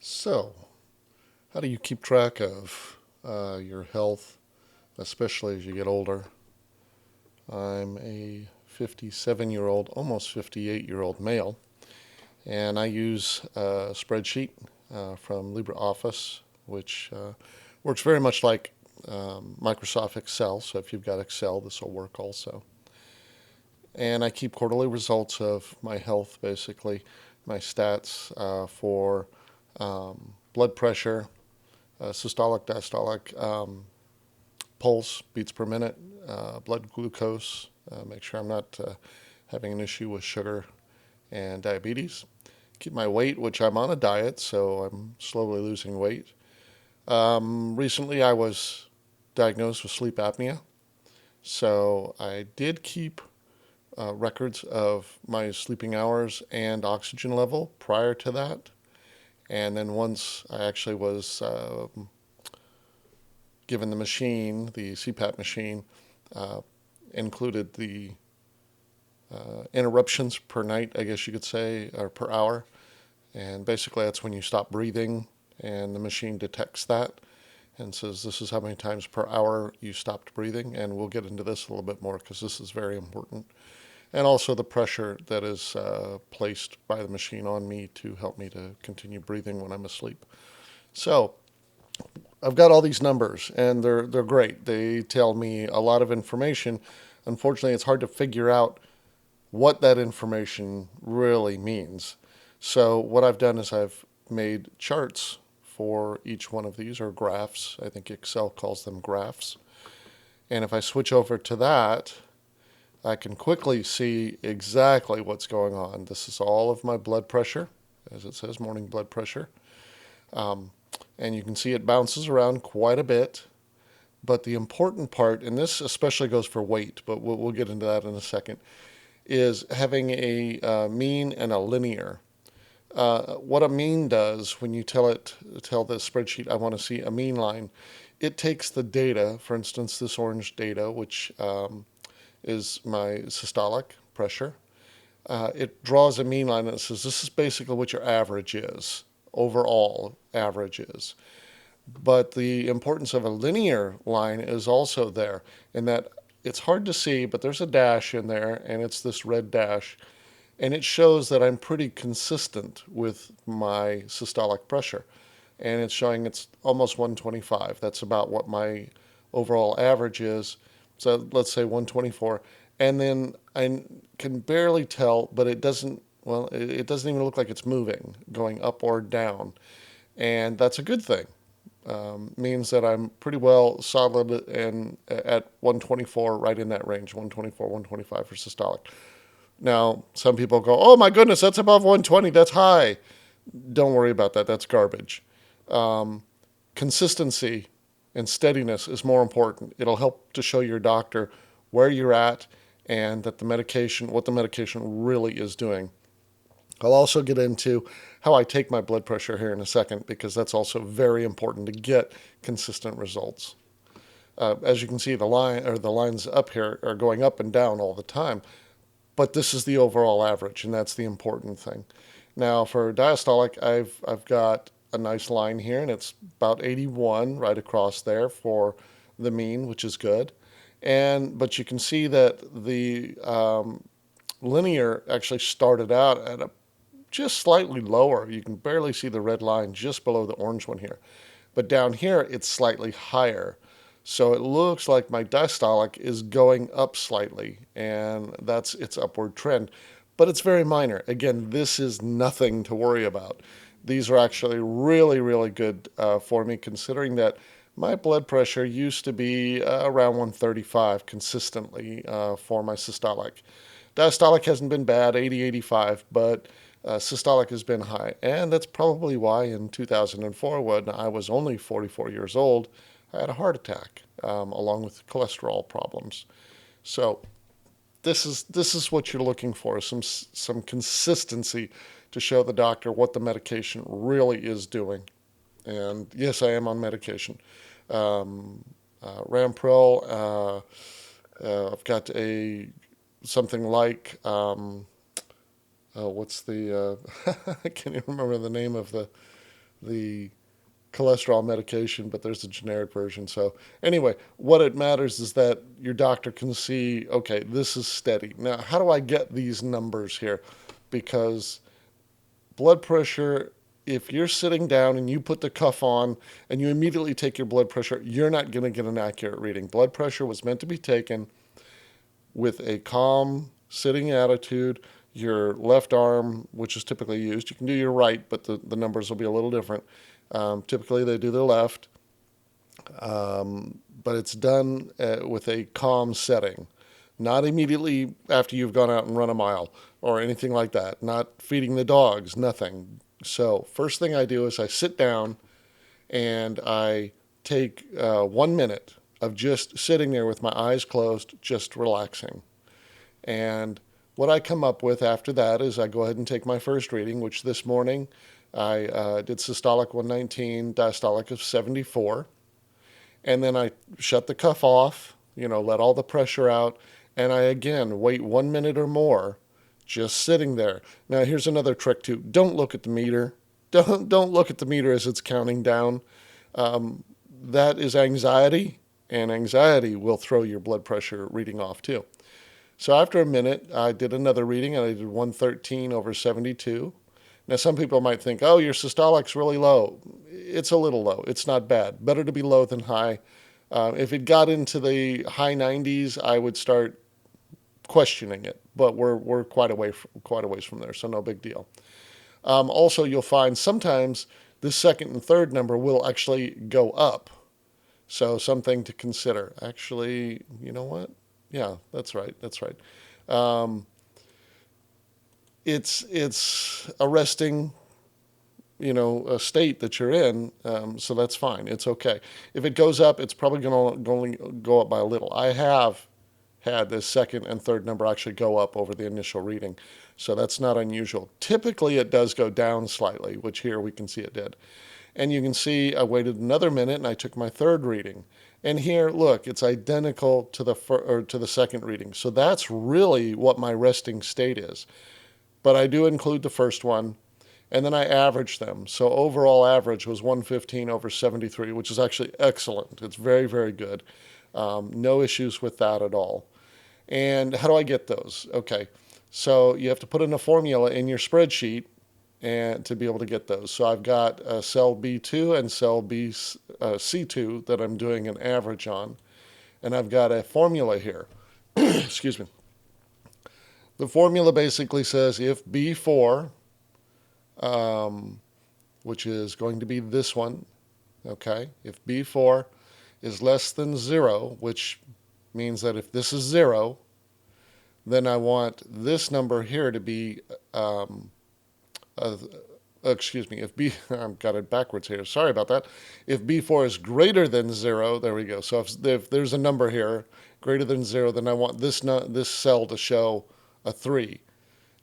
So, how do you keep track of your health, especially as you get older? I'm a 57-year-old, almost 58-year-old male, and I use a spreadsheet from LibreOffice, which works very much like Microsoft Excel. So, if you've got Excel, this will work also. And I keep quarterly results of my health, basically, my stats for blood pressure, systolic, diastolic, pulse, beats per minute, blood glucose, make sure I'm not having an issue with sugar and diabetes. Keep my weight, which I'm on a diet, so I'm slowly losing weight. Recently, I was diagnosed with sleep apnea, so I did keep records of my sleeping hours and oxygen level prior to that. And then once I actually was given the machine, the CPAP machine, uh, included the interruptions per night, I guess you could say, or per hour. And basically, that's when you stop breathing, and the machine detects that and says, this is how many times per hour you stopped breathing. And we'll get into this a little bit more because this is very important. And also the pressure that is placed by the machine on me to help me to continue breathing when I'm asleep. So I've got all these numbers, and they're great. They tell me a lot of information. Unfortunately, it's hard to figure out what that information really means. So what I've done is I've made charts for each one of these, or graphs. I think Excel calls them graphs. And if I switch over to that, I can quickly see exactly what's going on. This is all of my blood pressure, as it says, morning blood pressure. Um, and you can see it bounces around quite a bit. But the important part, and this especially goes for weight, but we'll get into that in a second, is having a mean and a linear. What a mean does when you tell the spreadsheet, I want to see a mean line, it takes the data, for instance, this orange data, which is my systolic pressure. It draws a mean line and it says this is basically what your average is, overall average is. But the importance of a linear line is also there in that it's hard to see, but there's a dash in there, and it's this red dash. And it shows that I'm pretty consistent with my systolic pressure. And it's showing it's almost 125. That's about what my overall average is. So let's say 124. And then I can barely tell, but it doesn't, well, it doesn't even look like it's moving, going up or down. And that's a good thing. Means that I'm pretty well solid and at 124, right in that range, 124, 125 for systolic. Now, some people go, oh my goodness, that's above 120, that's high. Don't worry about that, that's garbage. Um, Consistency and steadiness is more important. It'll help to show your doctor where you're at and that the medication, what the medication really is doing. I'll also get into how I take my blood pressure here in a second because that's also very important to get consistent results. As you can see, the lines up here are going up and down all the time, but this is the overall average, and that's the important thing. Now, for diastolic, I've got a nice line here, and it's about 81 right across there for the mean, which is good. But you can see that the linear actually started out at a just slightly lower. You can barely see the red line just below the orange one here. But down here, it's slightly higher. So it looks like my diastolic is going up slightly, and that's its upward trend. But it's very minor. Again, this is nothing to worry about. These are actually really, really good for me, considering that my blood pressure used to be around 135 consistently for my systolic. Diastolic hasn't been bad, 80, 85, but systolic has been high. And that's probably why in 2004, when I was only 44 years old, I had a heart attack along with cholesterol problems. So this is what you're looking for, some consistency to show the doctor what the medication really is doing. And yes, I am on medication. Rampril. I've got a something like what's the I can't even remember the name of the cholesterol medication, but there's a generic version. So anyway, what it matters is that your doctor can see, okay, this is steady. Now, how do I get these numbers here? Because blood pressure, if you're sitting down and you put the cuff on and you immediately take your blood pressure, you're not going to get an accurate reading. Blood pressure was meant to be taken with a calm sitting attitude. Your left arm, which is typically used, you can do your right, but the numbers will be a little different. Typically, they do their left, but it's done with a calm setting, not immediately after you've gone out and run a mile or anything like that, not feeding the dogs, nothing. So, first thing I do is I sit down and I take 1 minute of just sitting there with my eyes closed, just relaxing. And what I come up with after that is I go ahead and take my first reading, which this morning I did systolic 119, diastolic of 74. And then I shut the cuff off, let all the pressure out. And I again wait 1 minute or more just sitting there. Now, here's another trick too. Don't look at the meter. Don't look at the meter as it's counting down. That is anxiety, and anxiety will throw your blood pressure reading off too. So after a minute, I did another reading, and I did 113 over 72. Now, some people might think, oh, your systolic's really low. It's a little low. It's not bad. Better to be low than high. If it got into the high 90s, I would start questioning it. But we're quite a ways from there, so no big deal. Also, you'll find sometimes the second and third number will actually go up. So something to consider. Actually, you know what? Yeah, that's right. It's a resting, a state that you're in. So that's fine. It's okay. If it goes up, it's probably going to only go up by a little. I have had this second and third number actually go up over the initial reading. So that's not unusual. Typically, it does go down slightly, which here we can see it did. And you can see I waited another minute and I took my third reading. And here, look, it's identical to the second reading. So that's really what my resting state is. But I do include the first one, and then I average them. So overall average was 115 over 73, which is actually excellent. It's very, very good. No issues with that at all. And how do I get those? Okay, so you have to put in a formula in your spreadsheet and to be able to get those. So I've got cell B2 and cell C2 that I'm doing an average on. And I've got a formula here. Excuse me. The formula basically says if B4, which is going to be this one, okay, if B4 is less than 0, which means that if this is 0, then I want this number here to be if I've got it backwards here. Sorry about that. If B4 is greater than 0, there we go. So if there's a number here greater than 0, then I want this cell to show a 3.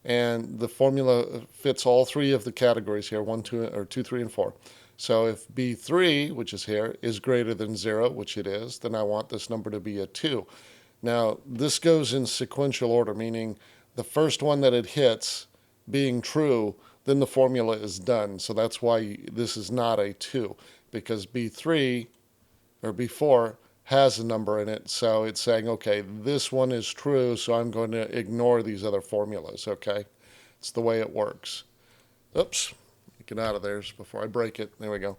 And the formula fits all three of the categories here, 1, 2, 3, and 4. So if B3, which is here, is greater than 0, which it is, then I want this number to be a 2. Now, this goes in sequential order, meaning the first one that it hits being true, then the formula is done. So that's why this is not a 2, because B3 or B4 has a number in it. So it's saying, okay, this one is true, so I'm going to ignore these other formulas, okay? It's the way it works. Oops, get out of there before I break it. There we go.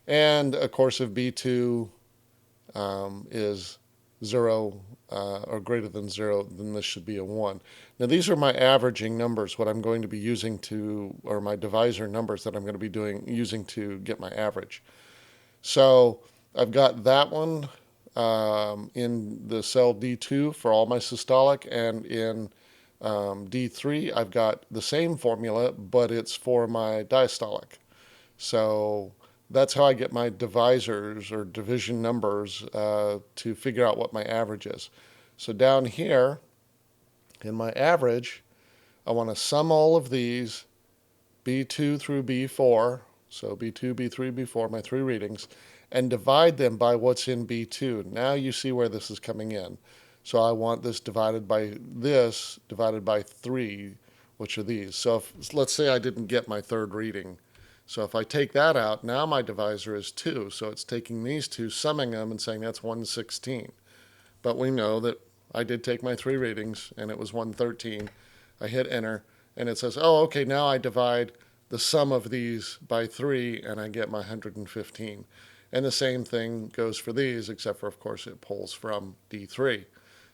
And, of course, if B2 is 0 or greater than 0, then this should be a 1. Now, these are my averaging numbers, what I'm going to be using or my divisor numbers that I'm going to be using to get my average. So I've got that one in the cell D2 for all my systolic, and in D3 I've got the same formula, but it's for my diastolic. So that's how I get my divisors or division numbers to figure out what my average is. So down here in my average, I want to sum all of these, B2 through B4, so B2, B3, B4, my three readings, and divide them by what's in B2. Now you see where this is coming in. So I want this divided by 3, which are these. So let's say I didn't get my third reading. So if I take that out, now my divisor is 2. So it's taking these two, summing them, and saying that's 116. But we know that I did take my 3 readings, and it was 113. I hit enter, and it says, oh, okay, now I divide the sum of these by 3, and I get my 115. And the same thing goes for these, except for, of course, it pulls from D3.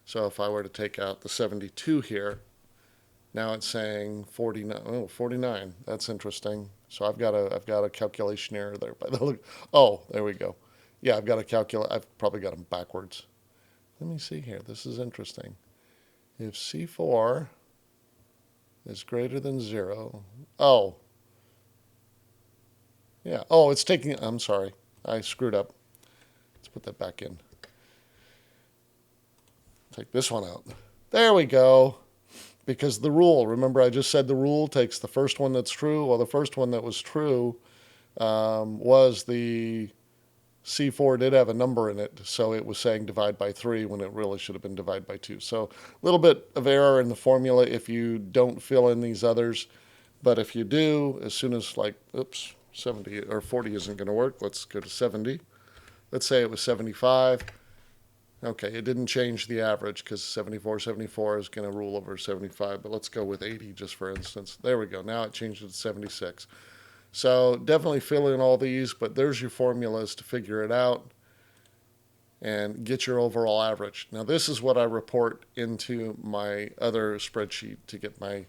So if I were to take out the 72 here, now it's saying 49. Oh, 49. That's interesting. So I've got a calculation error there. By the look. Oh, there we go. Yeah, I've got a calculate. I've probably got them backwards. Let me see here. This is interesting. If C4 is greater than 0, oh, yeah. Oh, it's taking. I'm sorry. I screwed up. Let's put that back in. Take this one out. There we go. Because the rule, remember I just said the rule takes the first one that's true. Well, the first one that was true was the C4 did have a number in it, so it was saying divide by 3 when it really should have been divide by 2. So a little bit of error in the formula if you don't fill in these others. But if you do, as soon as 70 or 40 isn't going to work, let's go to 70. Let's say it was 75. Okay, it didn't change the average because 74 is going to rule over 75, but let's go with 80 just for instance. There we go. Now it changed it to 76. So definitely fill in all these, but there's your formulas to figure it out and get your overall average. Now this is what I report into my other spreadsheet to get my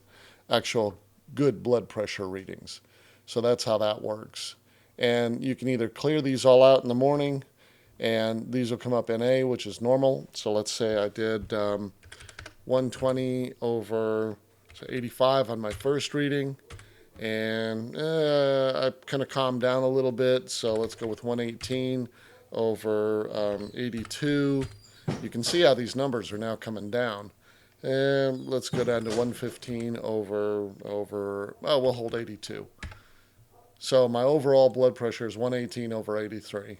actual good blood pressure readings. So that's how that works. And you can either clear these all out in the morning, and these will come up in A, which is normal. So let's say I did 120 over 85 on my first reading, and I kind of calmed down a little bit. So let's go with 118 over 82. You can see how these numbers are now coming down. And let's go down to 115 over we'll hold 82. So my overall blood pressure is 118 over 83.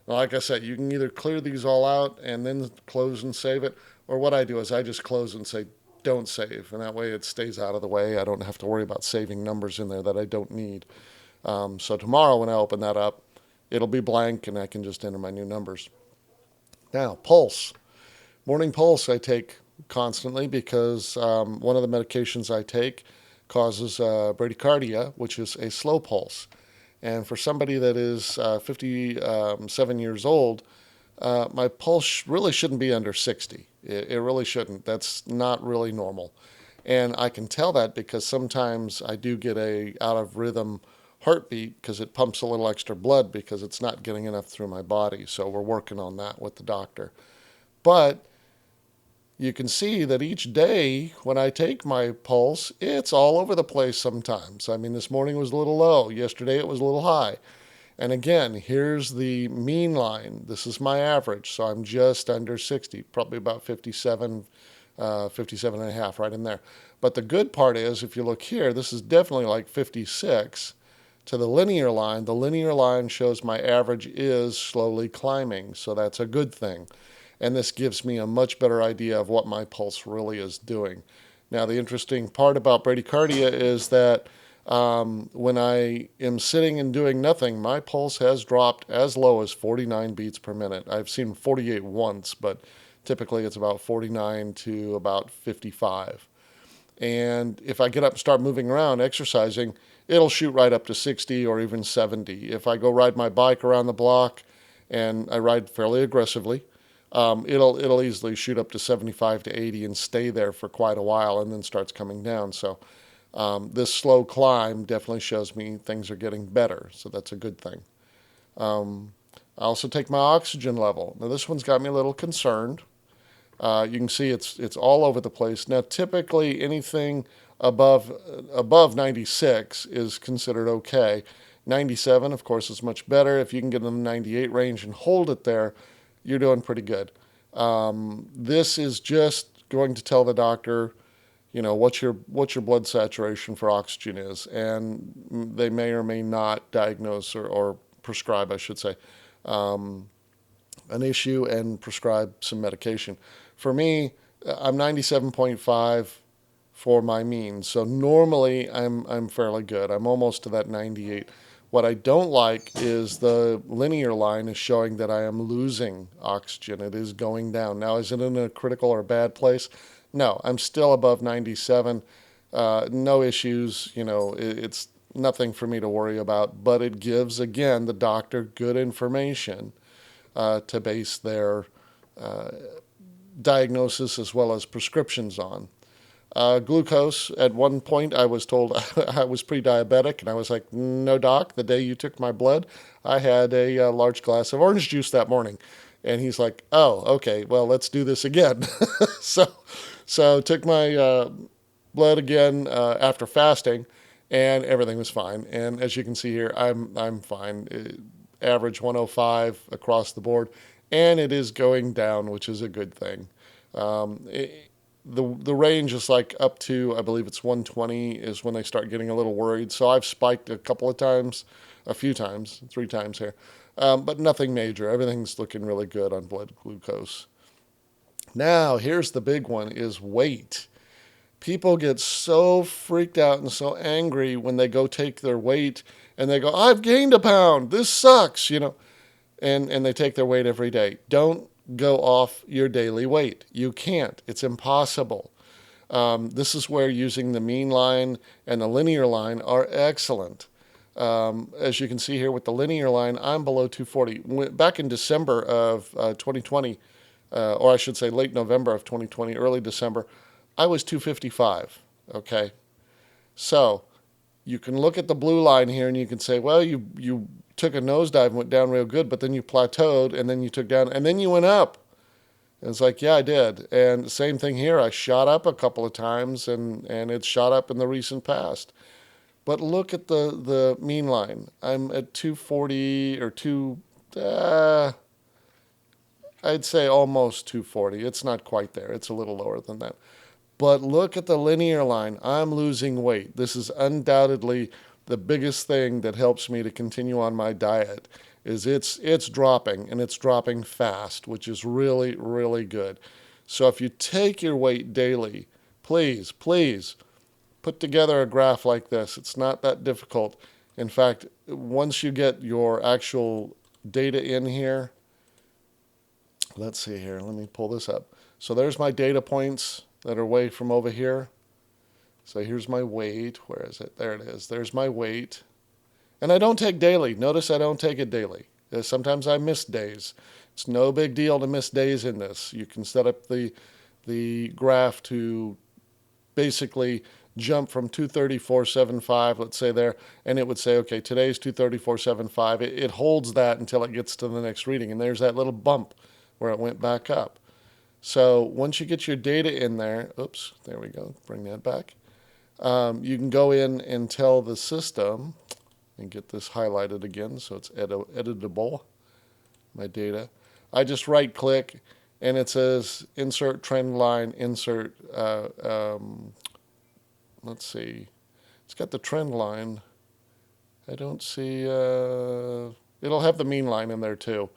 Like I said, you can either clear these all out and then close and save it, or what I do is I just close and say don't save, and that way it stays out of the way. I don't have to worry about saving numbers in there that I don't need. So tomorrow when I open that up, it'll be blank and I can just enter my new numbers. Now, pulse. Morning pulse I take constantly because one of the medications I take causes bradycardia, which is a slow pulse. And for somebody that is 57 years old, my pulse really shouldn't be under 60. It really shouldn't. That's not really normal. And I can tell that because sometimes I do get a out of rhythm heartbeat because it pumps a little extra blood because it's not getting enough through my body. So we're working on that with the doctor. But you can see that each day when I take my pulse, it's all over the place sometimes. I mean, this morning was a little low. Yesterday it was a little high. And again, here's the mean line. This is my average, so I'm just under 60, probably about 57, 57 and a half, right in there. But the good part is, if you look here, this is definitely like 56 to the linear line. The linear line shows my average is slowly climbing, so that's a good thing. And this gives me a much better idea of what my pulse really is doing. Now, the interesting part about bradycardia is that when I am sitting and doing nothing, my pulse has dropped as low as 49 beats per minute. I've seen 48 once, but typically it's about 49 to about 55. And if I get up and start moving around, exercising, it'll shoot right up to 60 or even 70. If I go ride my bike around the block, and I ride fairly aggressively, it'll easily shoot up to 75 to 80 and stay there for quite a while and then starts coming down. So this slow climb definitely shows me things are getting better. So that's a good thing. I also take my oxygen level. Now this one's got me a little concerned. You can see it's all over the place. Now typically anything above 96 is considered okay. 97, of course, is much better. If you can get in the 98 range and hold it there, you're doing pretty good. This is just going to tell the doctor, what your blood saturation for oxygen is, and they may or may not diagnose or prescribe, I should say, an issue and prescribe some medication. For me, I'm 97.5 for my mean, so normally I'm fairly good. I'm almost to that 98. What I don't like is the linear line is showing that I am losing oxygen. It is going down. Now, is it in a critical or bad place? No, I'm still above 97. No issues. It's nothing for me to worry about. But it gives, again, the doctor good information to base their diagnosis as well as prescriptions on. Glucose, at one point, I was told I was pre diabetic, and I was like, no, doc, the day you took my blood, I had a large glass of orange juice that morning. And he's like, oh, okay, well, let's do this again. so, so took my blood again after fasting, and everything was fine. And as you can see here, I'm fine. Average 105 across the board, and it is going down, which is a good thing. The range is like up to, I believe it's 120 is when they start getting a little worried. So I've spiked a couple of times, a few times, 3 times here, but nothing major. Everything's looking really good on blood glucose. Now, here's the big one is weight. People get so freaked out and so angry when they go take their weight and they go, I've gained a pound. This sucks, and they take their weight every day. Don't go off your daily weight. You can't. It's impossible. This is where using the mean line and the linear line are excellent. As you can see here with the linear line, I'm below 240. Back in December of 2020, or I should say late November of 2020, early December, I was 255. Okay. So you can look at the blue line here and you can say, well, you took a nosedive and went down real good, but then you plateaued and then you took down and then you went up. And it's like, yeah, I did. And the same thing here. I shot up a couple of times and it's shot up in the recent past. But look at the mean line. I'm at 240 or I'd say almost 240. It's not quite there. It's a little lower than that. But look at the linear line. I'm losing weight. This is undoubtedly the biggest thing that helps me to continue on my diet is it's dropping, and it's dropping fast, which is really, really good. So if you take your weight daily, please put together a graph like this. It's not that difficult. In fact, once you get your actual data in here, let's see here. Let me pull this up. So there's my data points that are away from over here. So here's my weight. Where is it? There it is. There's my weight. And I don't take daily. Notice I don't take it daily. Sometimes I miss days. It's no big deal to miss days in this. You can set up the graph to basically jump from 234.75, let's say there, and it would say, okay, today's 234.75. It holds that until it gets to the next reading. And there's that little bump where it went back up. So once you get your data in there, oops, there we go, bring that back. You can go in and tell the system, and get this highlighted again so it's editable, my data. I just right click and it says insert trend line, insert, let's see, it's got the trend line. I don't see, it'll have the mean line in there too.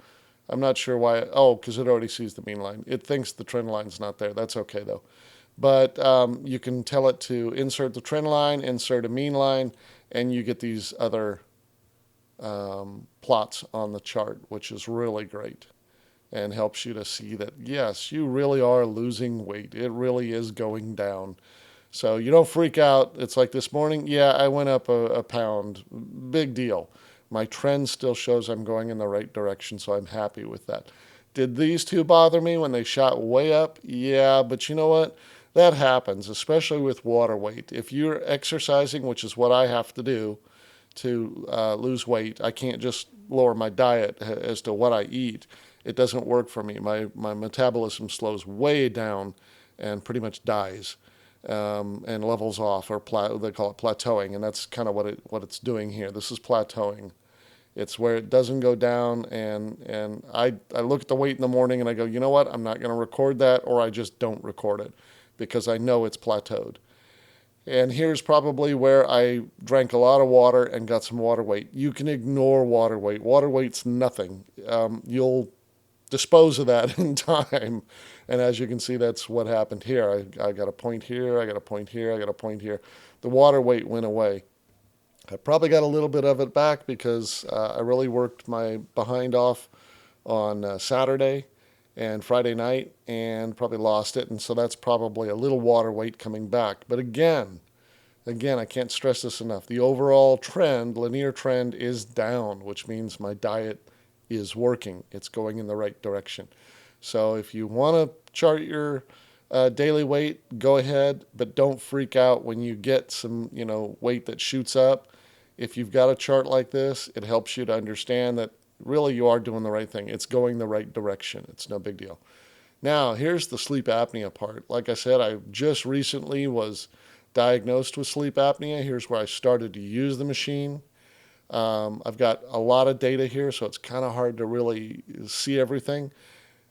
I'm not sure why. Oh, because it already sees the mean line. It thinks the trend line's not there. That's okay, though. But you can tell it to insert the trend line, insert a mean line, and you get these other plots on the chart, which is really great and helps you to see that, yes, you really are losing weight. It really is going down. So you don't freak out. It's like this morning, yeah, I went up a pound. Big deal. My trend still shows I'm going in the right direction, so I'm happy with that. Did these two bother me when they shot way up? Yeah, but you know what? That happens, especially with water weight. If you're exercising, which is what I have to do to lose weight, I can't just lower my diet as to what I eat. It doesn't work for me. My metabolism slows way down and pretty much dies. And levels off, or they call it plateauing, and that's kind of what it's doing here. This is plateauing. It's where it doesn't go down, and I look at the weight in the morning and I go, you know what? I'm not going to record that, or I just don't record it because I know it's plateaued. And here's probably where I drank a lot of water and got some water weight. You can ignore water weight. Water weight's nothing. You'll dispose of that in time. And as you can see, that's what happened here. I got a point here, I got a point here, I got a point here. The water weight went away. I probably got a little bit of it back because I really worked my behind off on Saturday and Friday night and probably lost it. And so that's probably a little water weight coming back. But again, I can't stress this enough. The overall trend, linear trend, is down, which means my diet is working. It's going in the right direction. So if you want to chart your daily weight, go ahead, but don't freak out when you get some, weight that shoots up. If you've got a chart like this, it helps you to understand that really you are doing the right thing. It's going the right direction. It's no big deal. Now, here's the sleep apnea part. Like I said, I just recently was diagnosed with sleep apnea. Here's where I started to use the machine. I've got a lot of data here, so it's kind of hard to really see everything.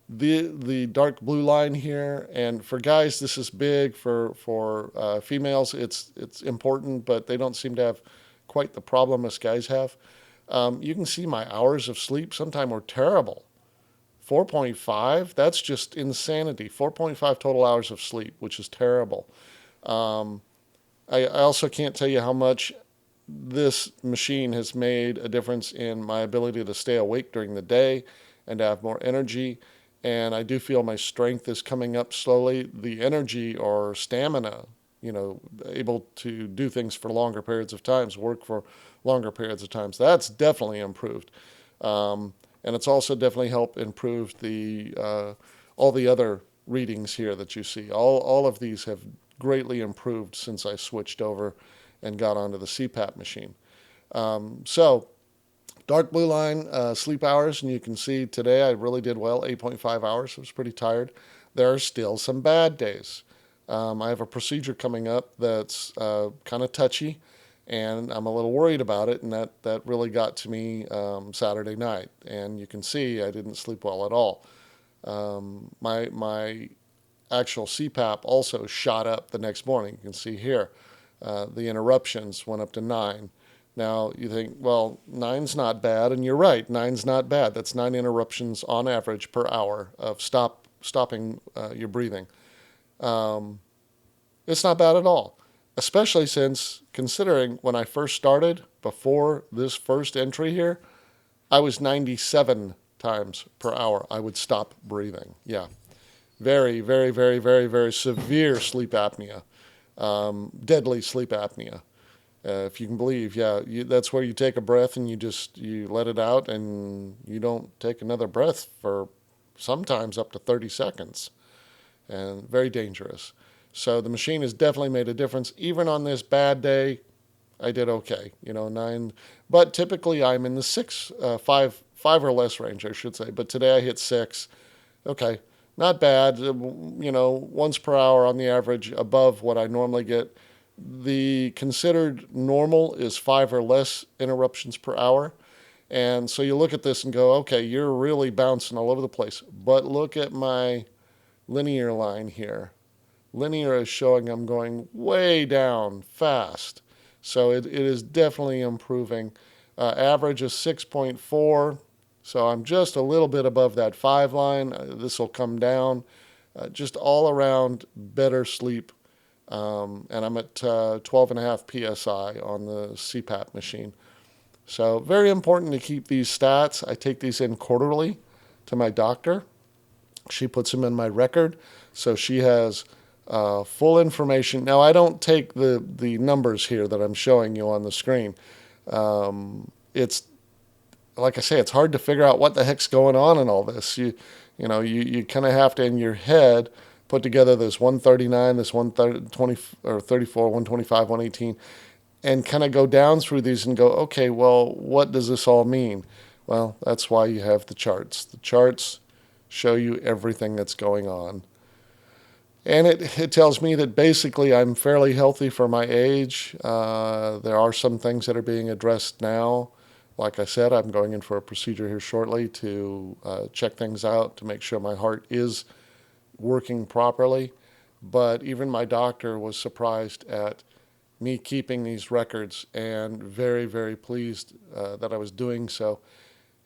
The dark blue line here, and for guys this is big. For females it's important, but they don't seem to have quite the problem as guys have. You can see my hours of sleep sometimes were terrible. 4.5, that's just insanity. 4.5 total hours of sleep, which is terrible. Um, I also can't tell you how much this machine has made a difference in my ability to stay awake during the day and to have more energy. And I do feel my strength is coming up slowly. The energy or stamina, able to do things for longer periods of times, work for longer periods of times, that's definitely improved. And it's also definitely helped improve the all the other readings here that you see. All of these have greatly improved since I switched over and got onto the CPAP machine. So dark blue line, sleep hours, and you can see today I really did well, 8.5 hours. I was pretty tired. There are still some bad days. I have a procedure coming up that's kind of touchy, and I'm a little worried about it, and that really got to me Saturday night. And you can see I didn't sleep well at all. My actual CPAP also shot up the next morning. You can see here the interruptions went up to 9. Now you think, well, 9's not bad, and you're right, 9's not bad. That's 9 interruptions on average per hour of stopping your breathing. Um, it's not bad at all, especially since considering when I first started, before this first entry here, I was 97 times per hour. I would stop breathing. Yeah, very, very, very, very, very severe sleep apnea, deadly sleep apnea. If you can believe, yeah, that's where you take a breath and you let it out, and you don't take another breath for sometimes up to 30 seconds, and very dangerous. So the machine has definitely made a difference. Even on this bad day, I did okay, 9, but typically I'm in the 6, 5 or less range, I should say. But today I hit 6. Okay, not bad. Once per hour on the average, above what I normally get. The considered normal is 5 or less interruptions per hour. And so you look at this and go, okay, you're really bouncing all over the place. But look at my linear line here. Linear is showing I'm going way down fast. So it is definitely improving. Average is 6.4. So I'm just a little bit above that 5 line. This will come down. Just all around better sleep. And I'm at 12.5 psi on the CPAP machine. So very important to keep these stats. I take these in quarterly to my doctor. She puts them in my record, so she has full information. Now I don't take the numbers here that I'm showing you on the screen. It's like I say, it's hard to figure out what the heck's going on in all this. You kind of have to in your head put together this 139, this 120 or 34, 125, 118, and kind of go down through these and go, okay, well, what does this all mean? Well, that's why you have the charts. The charts show you everything that's going on. And it tells me that basically I'm fairly healthy for my age. There are some things that are being addressed now. Like I said, I'm going in for a procedure here shortly to check things out to make sure my heart is working properly. But even my doctor was surprised at me keeping these records and very, very pleased that I was doing so.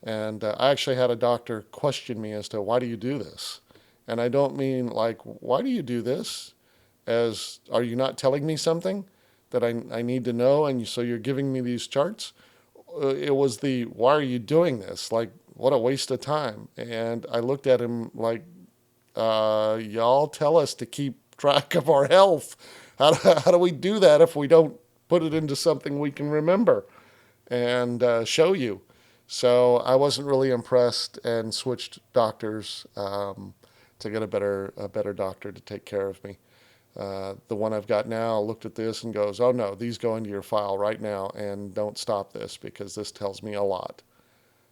And I actually had a doctor question me as to why do you do this? And I don't mean like, why do you do this? As, are you not telling me something? that I need to know, and so you're giving me these charts. It was the, why are you doing this? Like, what a waste of time. And I looked at him like, y'all tell us to keep track of our health. How do we do that if we don't put it into something we can remember and show you? So I wasn't really impressed and switched doctors to get a better doctor to take care of me. The one I've got now looked at this and goes, oh no, these go into your file right now and don't stop this because this tells me a lot.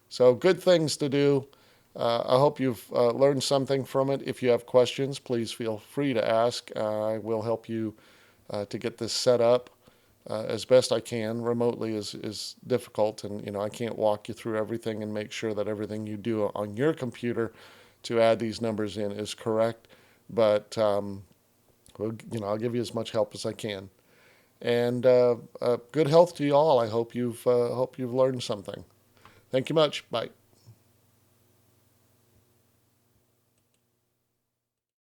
So good things to do. I hope you've learned something from it. If you have questions, please feel free to ask. I will help you to get this set up as best I can. Remotely is difficult, and I can't walk you through everything and make sure that everything you do on your computer to add these numbers in is correct. But I'll give you as much help as I can. And good health to you all. I hope you've learned something. Thank you much. Bye.